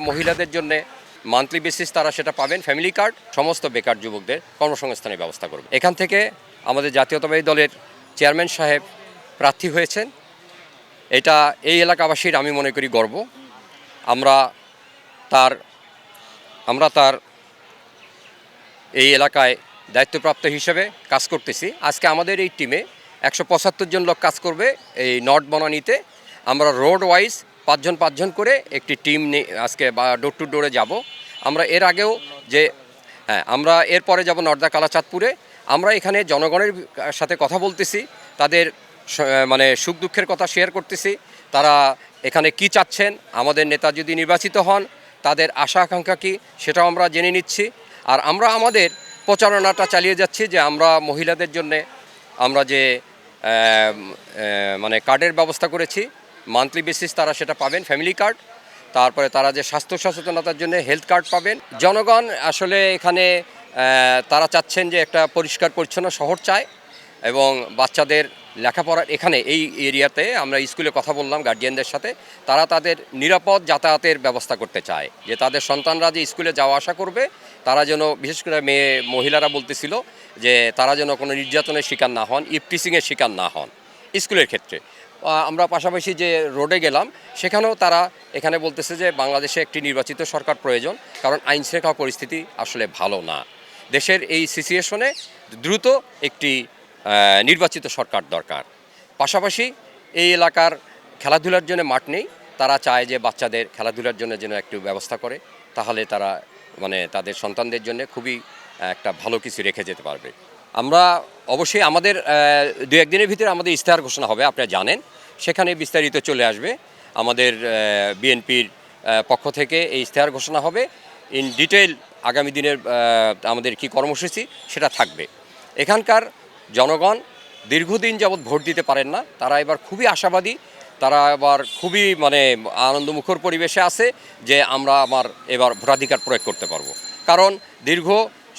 মহিলাদের জন্য monthly basis তারা সেটা পাবেন, ফ্যামিলি কার্ড। সমস্ত বেকার যুবকদের কর্মসংস্থানের ব্যবস্থা করবে। এখান থেকে আমাদের জাতীয়তাবাদী দলের চেয়ারম্যান সাহেব প্রার্থী হয়েছেন। এটা এই এলাকাবাসীর আমি মনে করি গর্ব। আমরা তার এই এলাকায় দায়িত্বপ্রাপ্ত হিসেবে কাজ করতেছি। আজকে আমাদের এই টিমে 175 জন লোক কাজ করবে এই নর্থ বনানীতে। আমরা রোড ওয়াইজ পাঁচজন করে একটি টিম আজকে ডোর টু ডোরে যাব। আমরা এর আগেও আমরা এরপরে যাব নর্দা কালাচাঁদপুরে। আমরা এখানে জনগণের সাথে কথা বলতেছি, তাদের মানে সুখ দুঃখের কথা শেয়ার করতেছি। তারা এখানে কি চাচ্ছেন, আমাদের নেতা যদি নির্বাচিত হন তাদের আশা আকাঙ্ক্ষা কী সেটাও আমরা জেনে নিচ্ছি। আর আমরা আমাদের প্রচারণাটা চালিয়ে যাচ্ছি যে আমরা মহিলাদের জন্যে আমরা যে মানে কার্ডের ব্যবস্থা করেছি, মান্থলি বেসিস তারা সেটা পাবেন, ফ্যামিলি কার্ড। তারপরে তারা যে স্বাস্থ্য সচেতনতার জন্য হেলথ কার্ড পাবেন। জনগণ আসলে এখানে তারা চাচ্ছেন যে একটা পরিষ্কার পরিচ্ছন্ন শহর চায় এবং বাচ্চাদের লেখাপড়ার এখানে এই এরিয়াতে আমরা স্কুলে কথা বললাম গার্জিয়ানদের সাথে, তারা তাদের নিরাপদ যাতায়াতের ব্যবস্থা করতে চায়, যে তাদের সন্তানরা যে স্কুলে যাওয়া আসা করবে তারা যেন, বিশেষ করে মহিলারা বলতেছিল যে তারা যেন কোনো নির্যাতনের শিকার না হন, ইফটিসিংয়ের শিকার না হন স্কুলের ক্ষেত্রে। আমরা পাশাপাশি যে রোডে গেলাম সেখানেও তারা এখানে বলতেছে যে বাংলাদেশে একটি নির্বাচিত সরকার প্রয়োজন, কারণ আইনশৃঙ্খলা পরিস্থিতি আসলে ভালো না। দেশের এই সিচুয়েশনে দ্রুত একটি নির্বাচিত সরকার দরকার। পাশাপাশি এই এলাকার খেলাধুলার জন্য মাঠ নেই, তারা চায় যে বাচ্চাদের খেলাধুলার জন্য যেন একটু ব্যবস্থা করে, তাহলে তারা মানে তাদের সন্তানদের জন্য খুবই একটা ভালো কিছু রেখে যেতে পারবে। আমরা অবশ্যই আমাদের 2-1 দিনের ভিতরে আমাদের ইশতেহার ঘোষণা হবে, আপনারা জানেন, সেখানে বিস্তারিত চলে আসবে। আমাদের বিএনপির পক্ষ থেকে এই ইশতেহার ঘোষণা হবে। ইন ডিটেইল আগামী দিনের আমাদের কি কর্মসূচি সেটা থাকবে। এখানকার জনগণ দীর্ঘদিন যাবৎ ভোট দিতে পারেন না, তারা এবার খুবই আশাবাদী, তারা এবার খুবই মানে আনন্দমুখর পরিবেশে আছে যে আমরা এবার ভোটাধিকার প্রয়োগ করতে পারবো। কারণ দীর্ঘ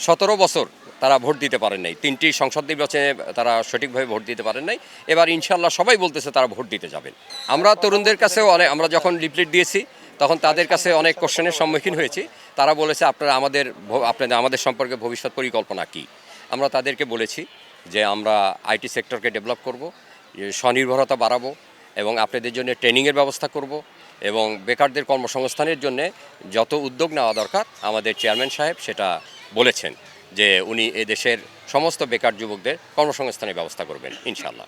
17 বছর তারা ভোট দিতে পারেন নাই, 3টি সংসদ নির্বাচনে তারা সঠিকভাবে ভোট দিতে পারেন নাই। এবার ইনশাল্লাহ সবাই বলতেছে তারা ভোট দিতে যাবেন। আমরা তরুণদের কাছেও আমরা যখন লিফলেট দিয়েছি তখন তাদের কাছে অনেক কোশ্চেনের সম্মুখীন হয়েছি। তারা বলেছে আপনারা আমাদের সম্পর্কে ভবিষ্যৎ পরিকল্পনা কী। আমরা তাদেরকে বলেছি যে আমরা আইটি সেক্টরকে ডেভেলপ করব, স্বনির্ভরতা বাড়াবো এবং আপনাদের জন্য ট্রেনিংয়ের ব্যবস্থা করব এবং বেকারদের কর্মসংস্থানের জন্য যত উদ্যোগ নেওয়া দরকার আমাদের চেয়ারম্যান সাহেব সেটা বলেছেন যে উনি এদেশের সমস্ত বেকার যুবকদের কর্মসংস্থানের ব্যবস্থা করবেন ইনশাআল্লাহ।